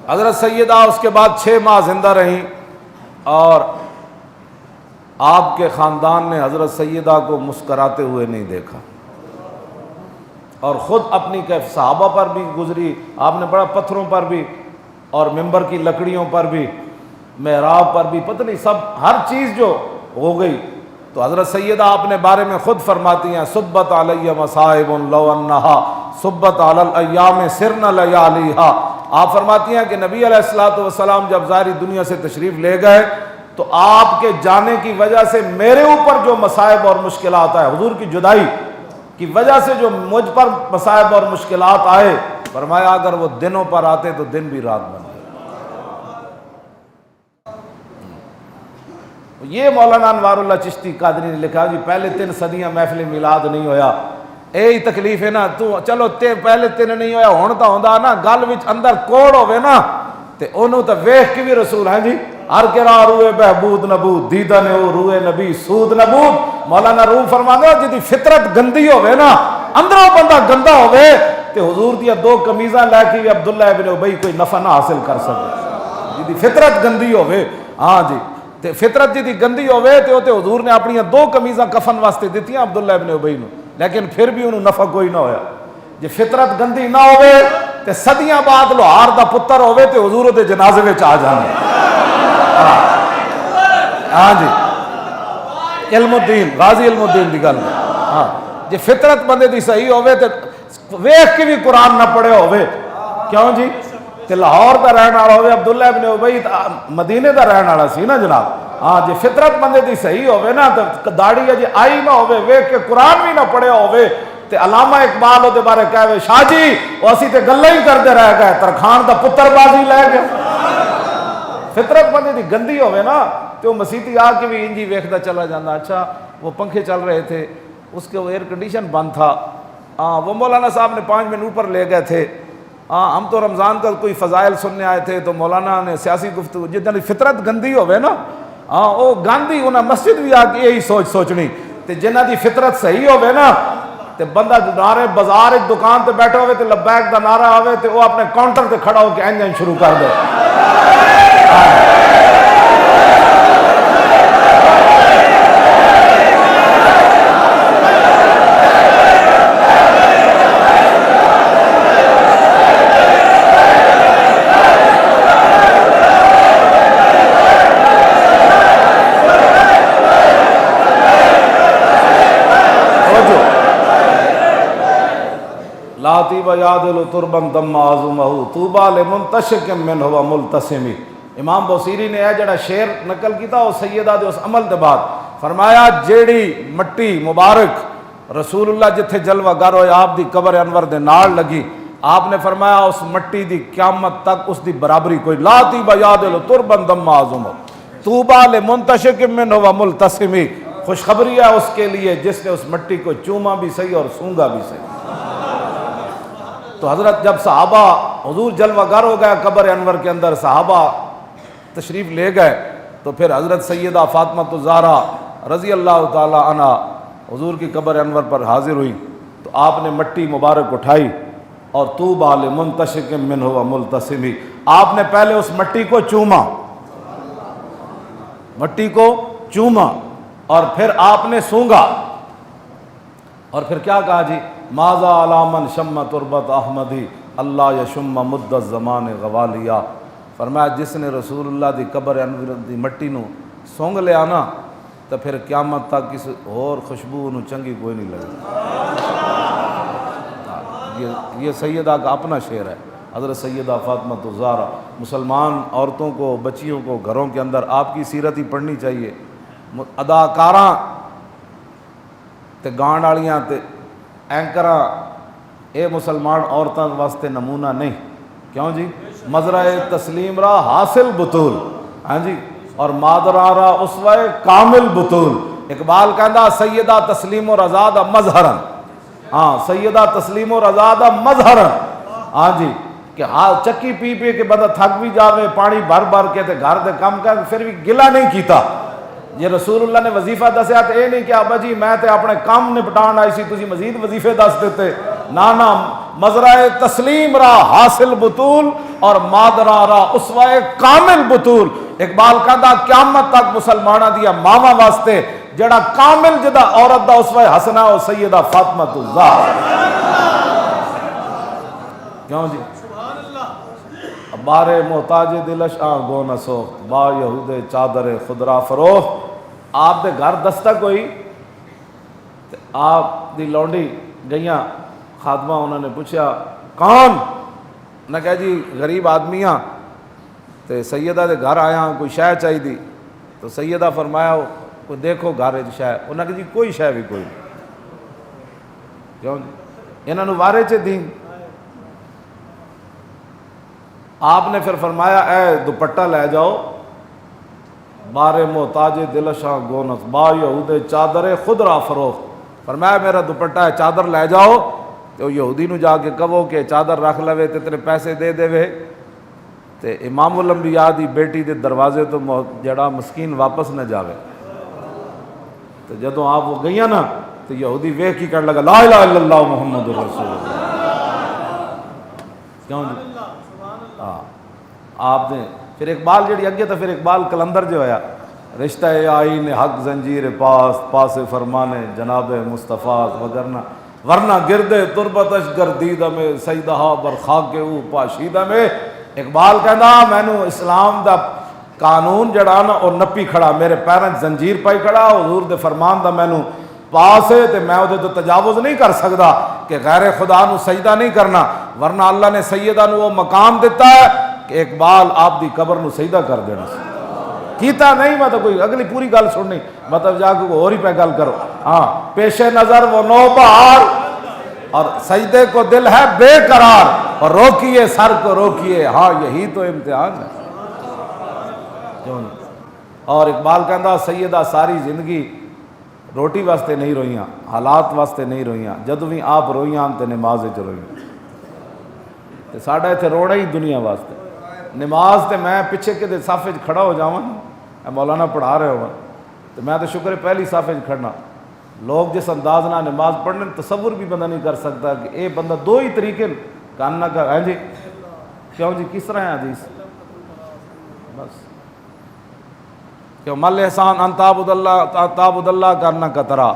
حضرت سیدہ اس کے بعد 6 ماہ زندہ رہیں اور آپ کے خاندان نے حضرت سیدہ کو مسکراتے ہوئے نہیں دیکھا، اور خود اپنی صحابہ پر بھی گزری، آپ نے بڑا پتھروں پر بھی اور ممبر کی لکڑیوں پر بھی، محراب پر بھی، پتہ نہیں سب ہر چیز جو ہو گئی۔ تو حضرت سیدہ اپنے بارے میں خود فرماتی ہیں صبت علیہ مصائب لو انہا صبت علی الایام سرن لیالیہا۔ آپ فرماتی ہیں کہ نبی علیہ الصلوۃ والسلام جب ظاہری دنیا سے تشریف لے گئے تو آپ کے جانے کی وجہ سے میرے اوپر جو مصائب اور مشکلات آئے، حضور کی جدائی کی وجہ سے جو مجھ پر مصائب اور مشکلات آئے، فرمایا اگر وہ دنوں پر آتے تو دن بھی رات بن گئے۔ یہ مولانا انوار اللہ چشتی قادری نے لکھا جی پہلے 3 صدیاں محفل میلاد نہیں ہویا، یہی تکلیف ہے نا، تو چلو پہلے 3 نہیں ہویا، ہون تا ہوندا نا گل وچ اندر کوڑ ہوے نا تے اونوں تے ویکھ کے بھی رسول ہیں جی ہر کرا روئے بہبود نبود دیدہ نے او روئے نبی سود نبود۔ مولانا روم فرماندے جدی فطرت گندی ہوے نا، اندروں بندہ گندا ہوے تے حضور دیا 2 قمیضاں لے کے عبداللہ ابن ابی کوئی نفع نہ حاصل کر سکے، جدی فطرت گندی ہوے، ہاں جی تے فطرت جدی گندی ہوے تے او تے حضور نے اپنی 2 قمیضاں کفن واسطے دتیاں عبداللہ ابن ابی نو، لیکن پھر بھی انہوں نفع کوئی نہ ہویا۔ جی فطرت گندی نہ ہوے تے صدیاں بعد لوہار دا پتر ہوے تے حضور دے جنازے وچ آ جانے۔ ہاں جی علم الدین غازی علم الدین دی گل، ہاں جی فطرت بندے دی صحیح ہوے تے ویکھ کے بھی قرآن نہ پڑھے ہوے، کیوں جی تے لاہور دا رہن والا ہوے، عبداللہ ابن ابی مدینے دا رہن والا سی نا جناب، ہاں جی فطرت بندے دی صحیح ہوے نا تے داڑھی اجے آئی نہ ہوے، ویکھ کے قرآن بھی نہ پڑھے ہوے تے علامہ اقبال دے بارے کہے شاہ جی وہ اسی تے گلاں ہی کردے رہ گئے، ترخان دا پتر بازی لے گئے۔ فطرت بندے دی گندی ہوے نا تو مسیتی آ کے بھی انجی ویکھدا چلا جاندہ، اچھا وہ پنکھے چل رہے تھے، اس کے وہ ایئر کنڈیشن بند تھا، وہ مولانا صاحب نے 5 منٹ اوپر لے گئے تھے، ہم تو رمضان کا کوئی فضائل سننے آئے تھے تو مولانا نے سیاسی گفتگو، جتنی فطرت گندی ہوے نا وہ گاندھی انہیں مسجد بھی آ کے یہی سوچنی تے جنہ دی فطرت صحیح ہوے نا تے بندہ نعرے بازار ایک دکان تے بیٹھا ہوئے تے لبیک دا نعرہ آوے تے وہ اپنے کاؤنٹر تے کھڑا ہو کے انجن شروع کر دے۔ لاتی بیادل تربن دم عظمہ طوبى لمنتشق من هو ملتسمی۔ امام بوسیری نے جڑا شعر نقل کیتا وہ سیدہ دے اس عمل دے بعد فرمایا جیڑی مٹی مبارک رسول اللہ جتھے جلوہ گر ہوئے آپ دی قبر انور دے نال لگی، آپ نے فرمایا اس مٹی دی قیامت تک اس دی برابری کوئی، لاتی بیادل تربن دم عظمہ طوبى لمنتشق من هو ملتسمی، خوشخبری ہے اس کے لیے جس نے اس مٹی کو چوما بھی صحیح اور سونگا بھی صحیح۔ تو حضرت جب صحابہ حضور جلوہ گر ہو گیا قبر انور کے اندر، صحابہ تشریف لے گئے تو پھر حضرت سیدہ فاطمہ الزہرا رضی اللہ تعالی عنہ حضور کی قبر انور پر حاضر ہوئی تو آپ نے مٹی مبارک اٹھائی اور طوبى لمنتشق من هو ملتسمی، آپ نے پہلے اس مٹی کو چوما، مٹی کو چوما اور پھر آپ نے سونگا اور پھر کیا کہا جی ماذا علی من شم تربت احمدی اللہ یشم مد الزمان غوالیا، فرمایا جس نے رسول اللہ دی قبر انور دی مٹی نو سونگ لیا نا تو پھر قیامت تک کسی اور خوشبو نو چنگی کوئی نہیں لگی۔ یہ سیدہ کا اپنا شعر ہے، حضرت سیدہ فاطمہ الزہرا، مسلمان عورتوں کو، بچیوں کو گھروں کے اندر آپ کی سیرت ہی پڑھنی چاہیے. اداکاراں تے گان والیاں تے اینکراں اے مسلمان عورتاں واسطے نمونہ نہیں. کیوں جی؟ مزرعہ تسلیم را حاصل بطول، ہاں جی، اور مادرا را اسوہ کامل بطول. اقبال کہندا سیدہ تسلیم و رضا دا مظہرن، ہاں سیدہ تسلیم و رضا دا مظہرن، ہاں جی، کہ چکی پی پی کے بندہ تھک بھی جاوے، پانی بھر بھر کے تے گھر دے کم کر پھر بھی گلہ نہیں کیتا. یہ رسول اللہ نے وظیفہ دسیا تو یہ نہیں کہ ابا جی میں تے اپنے کام نپٹان آئی سی تسی مزید وظیفے دس دیتے. نانا، مزرعہ تسلیم را حاصل بطول اور مادرا را اسوہ کامل بطول. اقبال کہندا قیامت تک مسلمانہ دیا ماما واسطے جڑا کامل جدا عورت دا اسوہ حسنہ او سیدہ فاطمہ الزہرا. کیوں جی؟ بارے محتاج دلش گو نہ سوخت، با یہود چادر خدرا فروخت. آپ دے گھر دستک ہوئی تے آپ دی لونڈی گئیاں خادمہ، انہوں نے پوچھا کون؟ نہ کہا جی غریب آدمیاں تے سیدہ دے گھر آیا کوئی شے چاہی دی. تو سیدہ فرمایا کوئی دیکھو گھر شے. انہوں نے کہا جی کوئی شے بھی کوئی. کیوں جی؟ انہوں نے وارے چ دین. آپ نے پھر فرمایا اے دوپٹہ لے جاؤ، بارے محتاج دلشاں گونس با یہود چادر خدرا فروخت. فرمایا میرا دوپٹہ ہے، چادر لے جاؤ. تو یہودی نو جا کے کہو کہ چادر رکھ لوے تے تیرے پیسے دے دے وے. تے امام الانبیاء دی بیٹی دے دروازے تو جڑا مسکین واپس نہ جاوے. تو جدوں آپ وہ گئیاں نا تو یہودی ویکھ کی کہنے لگا لا الہ الا اللہ محمد رسول اللہ. کیوں جی؟ آپ نے پھر اقبال جڑی اگے تو پھر اقبال کلندر جو ہویا، رشتہ آئین حق زنجیر پاس پاس فرمانے جناب مصطفیٰ ورنہ گردے تربتش گردیدہ میں سیدہا برخاک کے او پاشیدہ میں. اقبال کہنا مینو اسلام دا قانون جڑا نا او نپی کھڑا، میرے پیروں زنجیر پائی کھڑا، حضور دے فرمان دا مینو پاس ہے تے میں وہ تو تجاوز نہیں کر سکتا کہ غیر خدا نو سجدہ نہیں کرنا. ورنہ اللہ نے سیدہ نو وہ مقام دیتا ہے کہ اقبال آپ دی قبر نو سجدہ کر دینا کیتا نہیں. میں تو کوئی اگلی پوری گل سننی، مطلب جا کے اور ہی پہ گل کرو. ہاں پیش نظر وہ نو بہار اور سجدے کو دل ہے بے قرار، اور روکیے سر کو روکیے، ہاں یہی تو امتحان ہے. اور اقبال کہندا سیدہ ساری زندگی روٹی واسطے نہیں روئیاں، حالات واسطے نہیں روئیاں، جدوں بھی آپ روئیاں تے نماز وچ روئیاں. تے ساڈا ایتھے رونا ہی دنیا واسطے. نماز تے میں پیچھے کدے صف وچ کھڑا ہو جاواں، مولانا پڑھا رہے ہو تو میں تو شکر ہے پہلی صف وچ کھڑنا. لوگ جس انداز نہ نماز پڑھنے تصور بھی بندہ نہیں کر سکتا کہ اے بندہ دو ہی طریقے کاننا کا ہے جی. کیوں جی؟ کس طرح ہے حدیث؟ بس کہ مل احسان ان تعبد اللہ کرنا کترا.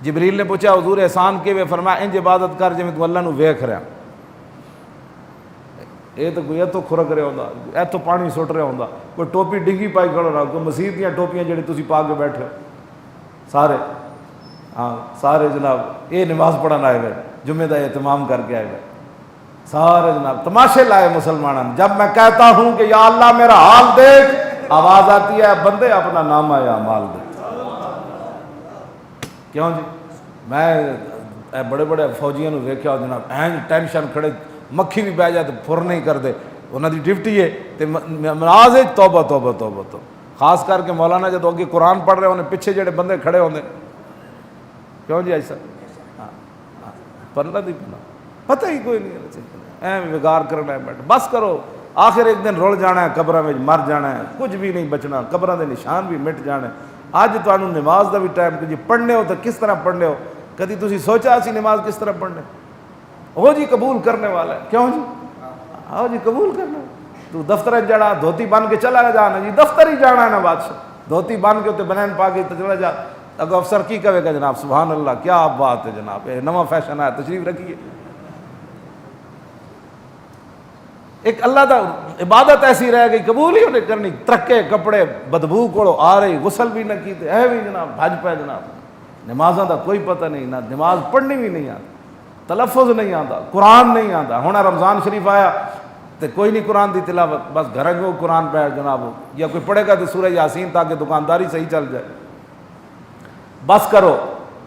جبریل نے پوچھا حضور احسان کے، فرمایا انج عبادت کر جویں تو اللہ نو ویکھ رہا. یہ تو کوئی تو کھرک رہا ہوندا، ایتھوں پانی سٹ رہا ہوندا، کوئی ٹوپی ڈنگی پائی کھڑا رہا، کوئی مسیح دیاں ٹوپیاں جڑی تسی پا کے بیٹھے سارے، ہاں سارے جناب یہ نماز پڑھن آئے ہوئے، جمعے کا اہتمام کر کے آئے ہوئے سارے جناب تماشے لائے مسلمانوں. جب میں کہتا ہوں کہ یا اللہ میرا حال دیکھ، آواز آتی ہے بندے اپنا نام آیا مال دے. کیوں جی؟ میں بڑے بڑے فوجیوں نے ویکھیا جناب این ٹینشن کھڑے، مکھی بھی بہ جائے تو پھر نہیں کرتے، انہوں دی ڈیوٹی ہے تے نماز ہے توبہ توبہ توبہ تو. خاص کر کے مولانا جب اگے قرآن پڑھ رہے ہونے پیچھے جڑے بندے کھڑے ہوندے. کیوں جی ایسا؟ پڑھنا نہیں پتہ ہی کوئی نہیں، ایم وگار کرنا ہے بیٹھ بس کرو. آخر ایک دن رل جانا ہے، قبراں میں مر جانا ہے، کچھ بھی نہیں بچنا، قبراں دے نشان بھی مٹ جانے. اج تانوں نماز دا بھی ٹائم کہ جی پڑھنے ہو تو کس طرح پڑھنے ہو. کدی تسی سوچا سی نماز کس طرح پڑھنے؟ وہ جی قبول کرنے والا ہے. کیوں جی؟ آؤ جی قبول کرنا. تو دفتر جڑا دھوتی بن کے چلا جانا جی، دفتر ہی جانا ہے نا بادشاہ، دھوتی بن کے تے بنین پا کے چلا جا. اگو افسر کی کہے گا جناب سبحان اللہ کیا بات ہے جناب، یہ نواں فیشن ہے، تشریف رکھیے. ایک اللہ دا عبادت ایسی رہ گئی قبول ہی انہیں کرنی، ترکے کپڑے بدبو کو آ رہی، غسل بھی نہ کیتے ہے بھی جناب بھج پہ جناب. نمازاں دا کوئی پتہ نہیں، نہ نماز پڑھنی بھی نہیں آتی. تلفظ نہیں آتا، قرآن نہیں آتا. ہونا رمضان شریف آیا تو کوئی نہیں قرآن دی تلاوت، بس گھر کو قرآن پہ جناب، یا کوئی پڑھے گا تو سورہ یاسین تاکہ دکانداری صحیح چل جائے. بس کرو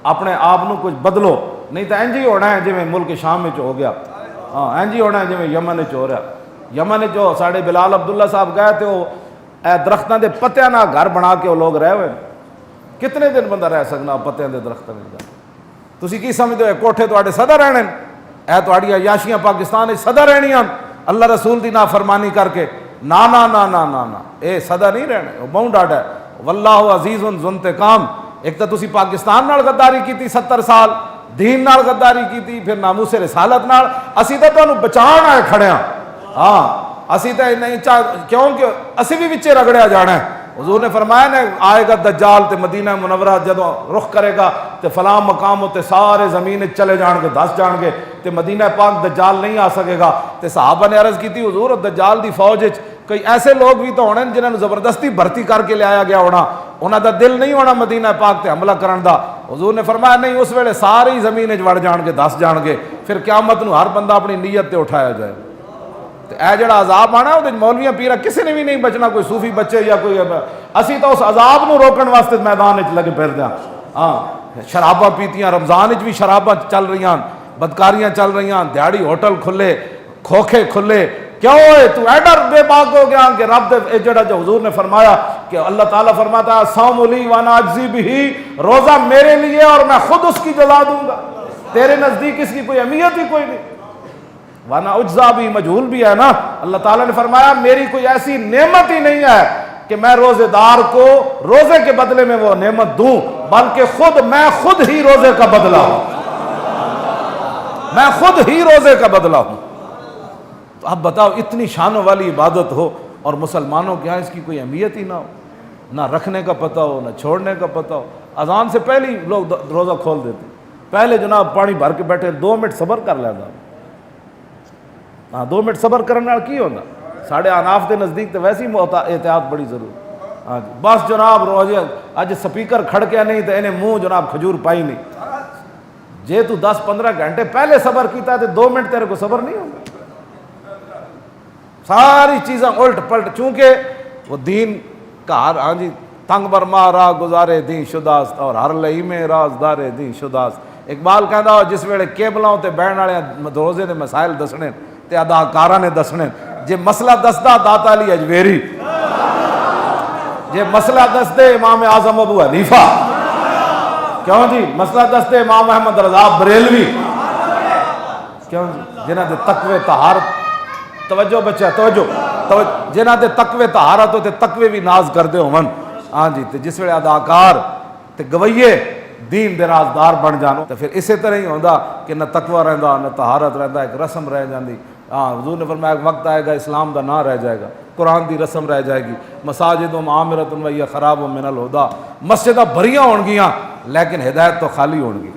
اپنے آپ کو کچھ بدلو، نہیں تو انج ہی ہونا ہے جی ملک شام میں ہو گیا. ہاں انج ہی ہونا ہے جی یمن ہو رہا. یمن جو ساڑھے بلال عبداللہ صاحب گئے تھے، وہ درختوں کے پتیاں نہ گھر بنا کے وہ لوگ رہے ہوئے. کتنے دن بندہ رہ سکنا پتیاں کے درختوں میں؟ تسی کی سمجھتے ہو کوٹھے تواڈے سدا رہنے اے تواڈی عیاشیاں پاکستان سدا رہنیاں اللہ رسول دی نافرمانی کر کے؟ نا نا نا نا نا نا، اے سدا نہیں رہنے. بہت ڈاڈا ہے. واللہ عزیز ذو انتقام. ایک تو تسی پاکستان نال غداری کیتی 70 سال، دین نال غداری کیتی، پھر ناموس رسالت نال. اسی تے تانوں بچان آئے کھڑے ہاں. ہاں اسی تے نہیں کیونکہ اسی بھی وچے رگڑیا جانا ہے. حضور نے فرمایا نا آئے گا دجال تے مدینہ منورہ جدوں رخ کرے گا تے فلاں مقام تے سارے زمین چلے جان گے، دس جان گے تے مدینہ پاک دجال نہیں آ سکے گا. تے صحابہ نے عرض کی تھی حضور دجال دی فوج وچ کئی ایسے لوگ بھی تو ہونے جنہاں نوں زبردستی بھرتی کر کے لے آیا گیا ہونا، انہاں دا دل نہیں ہونا مدینہ پاک تے حملہ کرن دا. حضور نے فرمایا نہیں، اس ویلے ساری زمین وچ وڑ جان گے، دس جان گے. پھر قیامت نوں ہر بندہ اپنی نیت تے اٹھایا جائے. اے جڑا عذاب آنا وہ مولویاں پیرا کسی نے بھی نہیں بچنا، کوئی صوفی بچے یا کوئی. اسی تو اس عذاب نو روکن واسطے میدان وچ لگے پھردے ہاں. ہاں شراباں پیتیاں، رمضان وچ بھی شراباں چل رہی ہیں، بدکاریاں چل رہی ہیں، دیہڑی ہوٹل کھلے، کھوکھے کھلے. کیوں ہوئے تو ایڈا بے باک ہو گیا کہ رب دے جڑا جو حضور نے فرمایا کہ اللہ تعالیٰ فرماتا ہے صوم لی وانا اجزی بھی، روزہ میرے لیے اور میں خود اس کی جزا دوں گا. تیرے نزدیک اس کی کوئی اہمیت ہی کوئی نہیں. وانا اجزا بھی مجہول بھی ہے نا. اللہ تعالیٰ نے فرمایا میری کوئی ایسی نعمت ہی نہیں ہے کہ میں روزے دار کو روزے کے بدلے میں وہ نعمت دوں، بلکہ میں خود ہی روزے کا بدلہ ہوں. میں خود ہی روزے کا بدلہ ہوں. تو اب بتاؤ اتنی شانوں والی عبادت ہو اور مسلمانوں کے یہاں اس کی کوئی اہمیت ہی نہ ہو، نہ رکھنے کا پتہ ہو نہ چھوڑنے کا پتہ ہو. اذان سے پہلے ہی لوگ روزہ کھول دیتے. پہلے جناب پانی بھر کے بیٹھے 2 منٹ صبر کر لیتا. ہاں 2 منٹ صبر کرنے والا کی ہوتا. ساڑھے اناف کے نزدیک تو ویسی احتیاط بڑی ضروری. ہاں جی بس جناب روزے اج سپیکر کھڑکیا نہیں تو انہیں منہ جناب کھجور پائی نہیں. جے تو 10-15 گھنٹے پہلے صبر کیتا تو 2 منٹ تیرے کو صبر نہیں ہوگا. ساری چیزیں الٹ پلٹ، چونکہ وہ دین کا ہاں جی تنگ برما راہ گزارے دین شداست اور ہر لئی میں رازدار دین شداست. اقبال کہندا ہو جس ویلے کیبلاں تے بہن والے روزے دے مسائل دسنے تے اداکاراں نے دسنے. جے مسئلہ دسدا داتا علی اجویری، جے مسئلہ دسدے امام اعظم ابو حنیفہ، کیوں جی مسئلہ دسدے امام احمد رضا بریلوی، کیوں جی جنہاں دے تقوی طہارت، توجہ بچہ توجہ جنہاں دے تقوی طہارت ہوتے تقوی بھی ناز کردے ہون. ہاں جی تے جس ویلے اداکار تے گویے دین دے رازدار بن جانو تو پھر اسی طرح ہی ہوندا کہ نہ تقوی رہندا نہ طہارت رہندا، ایک رسم رہ جاندی. ہاں حضور نے فرمایا ایک وقت آئے گا اسلام دا نہ رہ جائے گا، قرآن دی رسم رہ جائے گی. مساجد عامرۃ وہی خراب من الہدا، مسجداں بھریاں ہون گیاں لیکن ہدایت تو خالی ہون گی.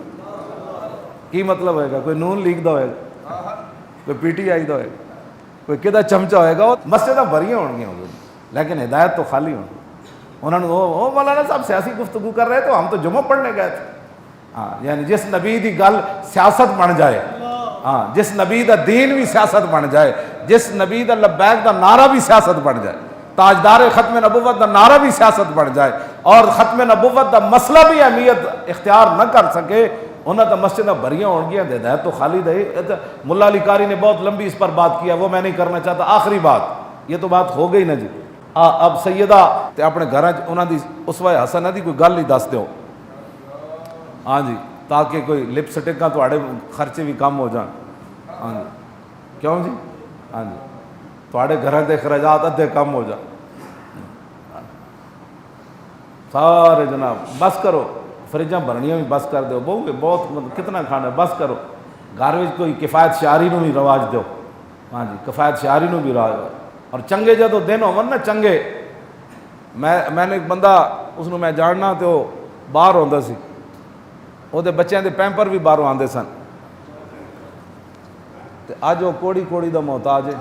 کی مطلب ہوئے گا؟ کوئی نون لیگ دا ہوئے گا، کوئی پی ٹی آئی دا ہوئے گا، کوئی کدھا چمچہ ہوئے گا. مسجداں بھریاں ہون گیاں لیکن ہدایت تو خالی ہون گی. انہوں نے وہ مولانا صاحب سیاسی گفتگو کر رہے تو ہم تو جمعہ پڑھنے گئے تھے. ہاں یعنی جس نبی دی گل سیاست بن جائے، ہاں جس نبی دا دین بھی سیاست بن جائے، جس نبی دا لبیک دا نعرہ بھی سیاست بن جائے، تاجدار ختم نبوت دا نعرہ بھی سیاست بن جائے اور ختم نبوت دا مسئلہ بھی اہمیت اختیار نہ کر سکے، انہوں نے مسجدیں بھریاں ہون گیا. ہدایت تو خالی دے. ملا علی قاری نے بہت لمبی اس پر بات کیا، وہ میں نہیں کرنا چاہتا. آخری بات یہ تو بات ہو گئی نا جی. اب سیدہ تے اپنے گھر انہوں دی اسوہ حسنہ دی کوئی گل ہی دس دیو. ہاں جی تاکہ کوئی لپسٹکاں تواڈے خرچے بھی کم ہو جان. ہاں جی کیوں جی؟ ہاں جی تواڈے گھراں دے اخراجات ادھے کم ہو جان. سارے جناب بس کرو، فریجاں بھرنیاں بھی بس کر دو. بہو بہت کتنا کھانا ہے بس کرو. گھر میں کوئی کفایت شعاری نو بھی رواج دو. ہاں جی کفایت شعاری نو بھی رواج. اور چنگے جدو دن ہون نا چنگے، میں نے ایک بندہ اس نو میں جاننا تو باہر ہوندا سی، وہ دے بچیاں دے پیمپر بھی باہروں آندے سن. تے اج وہ کوڑی کوڑی دا محتاج ہے.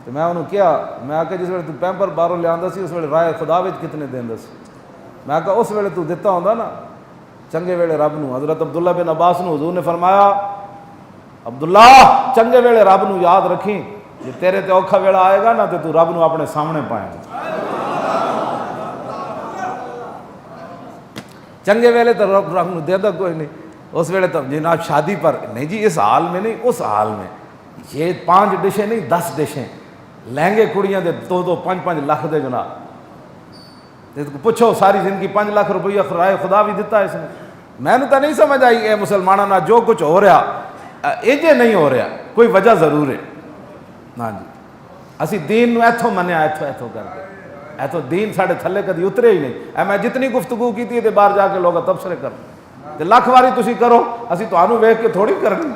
تو میں انہوں کیا، میں آکھا جس ویلے تو پیمپر باہروں لے آندا سی اس ویلے رائے خدا وچ کتنے دیندا سی. میں آکھا اس ویلے تو دتا ہوندا نا چنگے ویلے رب نو، حضرت عبداللہ بن عباس نو حضور نے فرمایا عبداللہ چنگے ویلے رب نو یاد رکھی، جی تیرے تے اوکھا ویلا آئے گا نا تے تو رب نو اپنے سامنے پائے گا۔ چنگے ویلے تو رب نو دے دا کوئی نہیں، اس ویلے تو جناب شادی پر نہیں جی، اس حال میں نہیں، اس حال میں یہ 5 ڈشیں نہیں 10 ڈشیں لہنگے کڑیاں دے 2-2 5-5 لاکھ دے جناب، پوچھو ساری زندگی 5 لاکھ روپیہ خرائے خدا بھی دیتا ہے اس نے۔ میں نے تو نہیں سمجھ آئی اے مسلمانوں نہ جو کچھ ہو رہا ایجے نہیں ہو رہا، کوئی وجہ ضرور ہے۔ ہاں جی اسی دین نو ایتھوں منیا، ایتھوں کر کے ایتھوں دین ساڑھے تھلے کدی اترے ہی نہیں۔ اے میں جتنی گفتگو کی تھی باہر جا کے لوگ تبصرے کر تے لاکھ واری تسی کرو، اسی تانوں ویکھ کے تھوڑی کرنی۔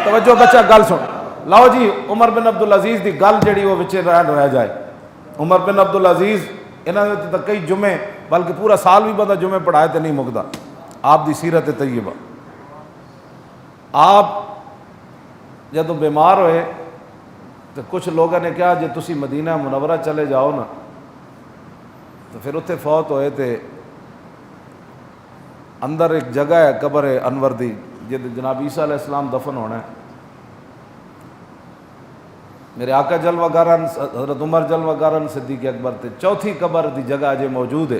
توجہ بچہ گل سن، لاؤ جی عمر بن عبدالعزیز دی گل جڑی وہ وچے رہ جائے۔ عمر بن عبدالعزیز انہوں نے تو کئی جمعے بلکہ پورا سال بھی بندہ جمعے پڑھائے تو نہیں مکدا۔ آپ دی سیرت طیبہ، آپ جدو بیمار ہوئے تو کچھ لوگوں نے کہا جی تسی مدینہ منورہ چلے جاؤ نا، تو پھر اتنے فوت ہوئے تھے۔ اندر ایک جگہ ہے قبر انور دی جد جناب عیسیٰ علیہ السلام دفن ہونا ہے۔ میرے آقا جلوہ گارن حضرت عمر جلوہ گارن صدیق اکبر تے چوتھی قبر دی جگہ اجے موجود ہے۔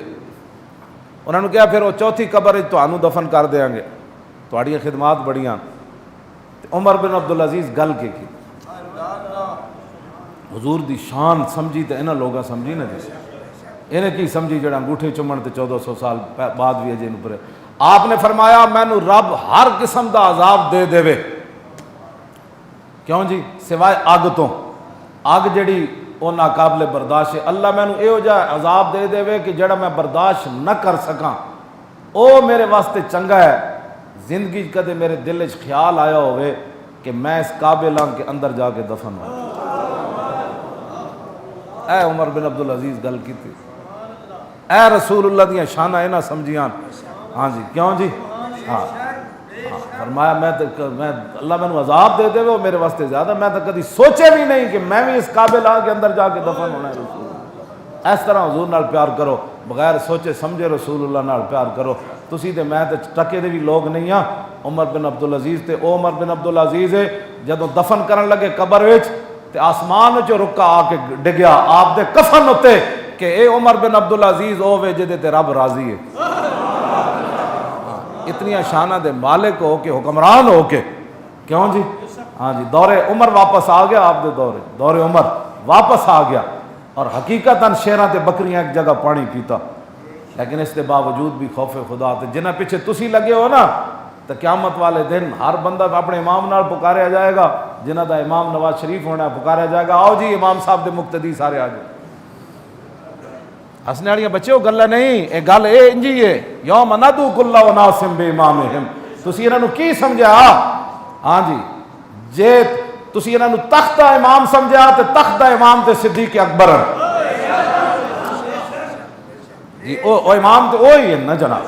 انہوں نے کہا پھر وہ چوتھی قبر تانوں دفن کر دیاں گے، تہاڈیاں خدمات بڑیاں۔ عمر بن عبدالعزیز گل کے کی حضور دی شان سمجھی تے انہاں لوگاں سمجھی نہ جس انہیں کی سمجھی جڑا انگوٹھے چمن تے 1400 سال بعد بھی اجے نو پرے۔ آپ نے فرمایا مینوں رب ہر قسم دا عذاب دے دے، کیوں جی؟ سوائے اگ تو، اگ جڑی وہ ناقابل برداشت ہے، اللہ مینوں یہو جہا عذاب دے دے کہ جڑا میں برداشت نہ کر سکاں، او میرے واسطے چنگا ہے۔ زندگی کدے میرے دل وچ خیال آیا ہوئے کہ میں اس قابل ہاں کہ اندر جا کے دفن ہوں۔ اے عمر بن عبدالعزیز گل کی تھی، اے رسول اللہ دیاں شانہ انہاں سمجھیاں۔ ہاں جی کیوں جی؟ ہاں فرمایا میں اللہ مینوں عذاب دے دے وہ میرے واسطے زیادہ، میں تو کدی سوچے بھی نہیں کہ میں بھی اس قابل ہاں کہ اندر جا کے دفن ہونا ہے۔ رسول اس طرح حضور نال پیار کرو، بغیر سوچے سمجھے رسول اللہ نال پیار کرو۔ تسی تے میں تے ٹکے دے بھی لوگ نہیں ہاں۔ عمر بن عبدالعزیز تے او عمر بن عبدالعزیز ہے جدوں دفن کرن لگے قبر وچ تے آسمان وچ رکا آ کے ڈگیا آپ دے کفن اتے کہ اے عمر بن عبدالعزیز او وے جدے تے رب راضی ہے۔ اتنی شانہ دے مالک ہو کے حکمران ہو کے، کیوں جی؟ ہاں جی دور عمر واپس آ گیا، آپ دے دور عمر واپس آ گیا، اور حقیقتاً شیراں تے بکریاں ایک جگہ پانی پیتا، لیکن اس کے باوجود بھی خوف خدا تے جنہ پیچھے تسی لگے ہو نا، تو قیامت والے دن ہر بندہ اپنے امام نال پکاریا جائے گا، جنہ دا امام نواز شریف ہونا پکاریا جائے گا، آؤ جی امام صاحب دے مقتدی سارے آ جائے۔ ہسنے والیاں بچے ہو گلہ نہیں، اے گل اے انجی ہے، یوم ندعو کل اناس بامامہم۔ تسی انہاں نو کی سمجھا؟ ہاں جی جے تسی انہاں نو تختہ امام سمجھا تے تختہ امام تے صدیق اکبر جی، او امام تے وہی ہے نا جناب،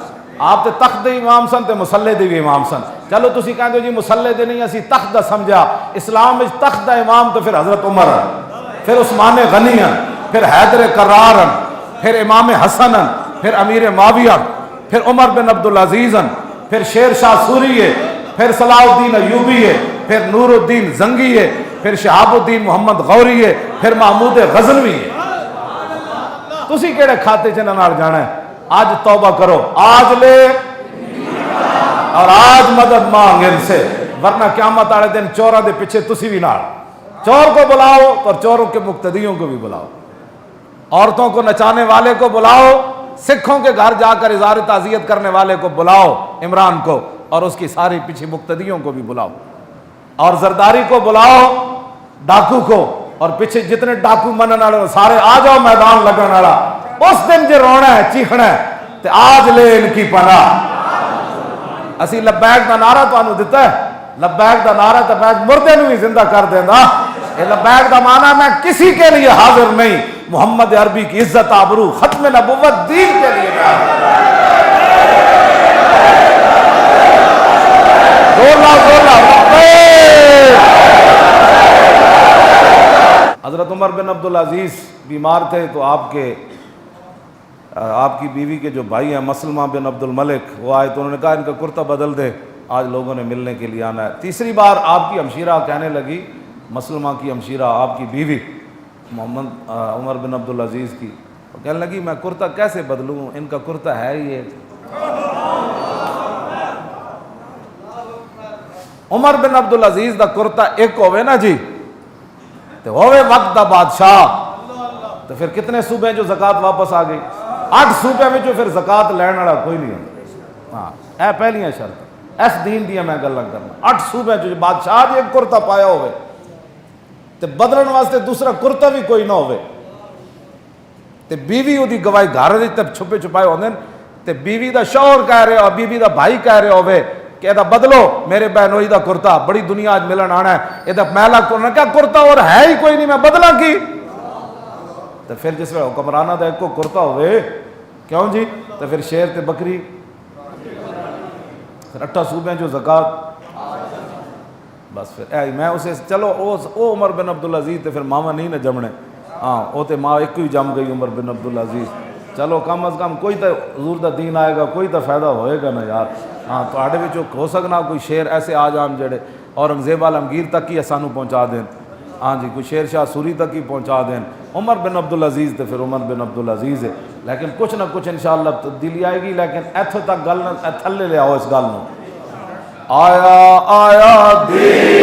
آپ تے تخت دے امام سن تے مسلح دے بھی امام سن۔ چلو تسی کہندے ہو جی مسلح دے نہیں، اسی تخت دا سمجھا۔ اسلام وچ تخت دا امام تو پھر حضرت عمر، پھر عثمان غنی، پھر حیدر کرار، پھر امام حسن، پھر امیر معاویہ، پھر عمر بن عبدالعزیز، پھر شیر شاہ سوری ہے، پھر صلاح الدین ایوبی ہے، پھر نور الدین زنگی ہے، پھر شہاب الدین محمد غوری ہے، پھر محمود غزنوی ہے۔ تسی کیڑے کھاتے چ نال جانا ہے؟ آج توبہ کرو، آج لے اور آج مدد مانگ ان سے، ورنہ قیامت والے دن چوراں دے پیچھے تسی بھی نال، چور کو بلاؤ اور چوروں کے مقتدیوں کو بھی بلاؤ، عورتوں کو نچانے والے کو بلاؤ، سکھوں کے گھر جا کر اظہار تعزیت کرنے والے کو بلاؤ عمران کو، اور اس کی ساری پیچھے مقتدیوں کو بھی بلاؤ، اور زرداری کو بلاؤ، ڈاکو کو، اور پیچھے جتنے ڈاکو منن والے سارے آ جاؤ میدان لگن والا۔ اس دن جو رونا ہے چیخنا ہے تے آج لے ان کی پناہ۔ اسی لبیک دا نعرہ تانوں دتا ہے، لبیک دا نعرہ تے میں مردے نو بھی زندہ کر دیندا۔ اے لبیک دا معنی میں کسی کے لیے حاضر نہیں، محمد عربی کی عزت آبرو ختم نبوت دین کے لیے حضرت عمر بن عبدالعزیز بیمار تھے تو آپ کے آپ کی بیوی کے جو بھائی ہیں مسلمہ بن عبد الملک، وہ آئے تو انہوں نے کہا ان کا کرتا بدل دے، آج لوگوں نے ملنے کے لیے آنا ہے۔ تیسری بار آپ کی ہمشیرہ کہنے لگی، مسلمہ کی ہمشیرہ آپ کی بیوی محمد عمر بن عبدالعزیز کی، وہ کہنے لگی میں کرتا کیسے بدلوں، ان کا کرتا ہے یہ۔ عمر بن عبدالعزیز دا کرتا ایک ہوئے نا جی، تو ہوئے وقت دا بادشاہ، تو پھر کتنے صوبے جو زکاة واپس آ گئی؟ 8 صوبے میں جو پھر زکاة لین والا کوئی نہیں ہوتا۔ ہاں اے پہلیاں شرط اس دین دیا میں گلاں کرنا۔ 8 صوبے جو بادشاہ جی ایک کرتا پایا ہوئے تے بدلن واسطے دوسرا کرتا بھی کوئی نہ ہوئے، تے بیوی دی گواہی گھر وچ تے چھپے چھپائے ہوندے تے بیوی دا شوہر کہہ رہے ہو، بیوی دا بھائی کہہ رہے ہوئے کہ ادا بدلو میرے بہنوئی دا کرتا، بڑی دنیا آج ملن آنا ہے، ادا میلا کرنا کیا کرتا اور ہے ہی کوئی نہیں، میں بدلا کی؟ تو پھر جس میں حکمرانہ دا ایک کو کرتا ہوئے، کیوں جی؟ تو پھر شیر تے بکری، پھر 8 صوبے جو زکاة، بس پھر اے میں اسے چلو او عمر بن عبدالعزیز تے پھر ماما نہیں نہ جمنے، ہاں او تے ماں ایک ہی جم گئی عمر بن عبدالعزیز، چلو کم از کم کوئی تو حضور دا دین آئے گا، کوئی تو فائدہ ہوئے گا نا یار۔ ہاں تو آڑے وچوں ہو سکنا کوئی شیر ایسے آ جان جڑے اورنگزیب عالمگیر تک ہی سانو پہنچا دیں، ہاں جی کوئی شیر شاہ سوری تک ہی پہنچا دیں۔ عمر بن عبدالعزیز تو پھر عمر بن عبدالعزیز ہے، لیکن کچھ نہ کچھ انشاءاللہ تبدیلی آئے گی، لیکن ایتھوں تک گل نہ تھلے لے آؤ اس گل نو۔ آیا آیا دین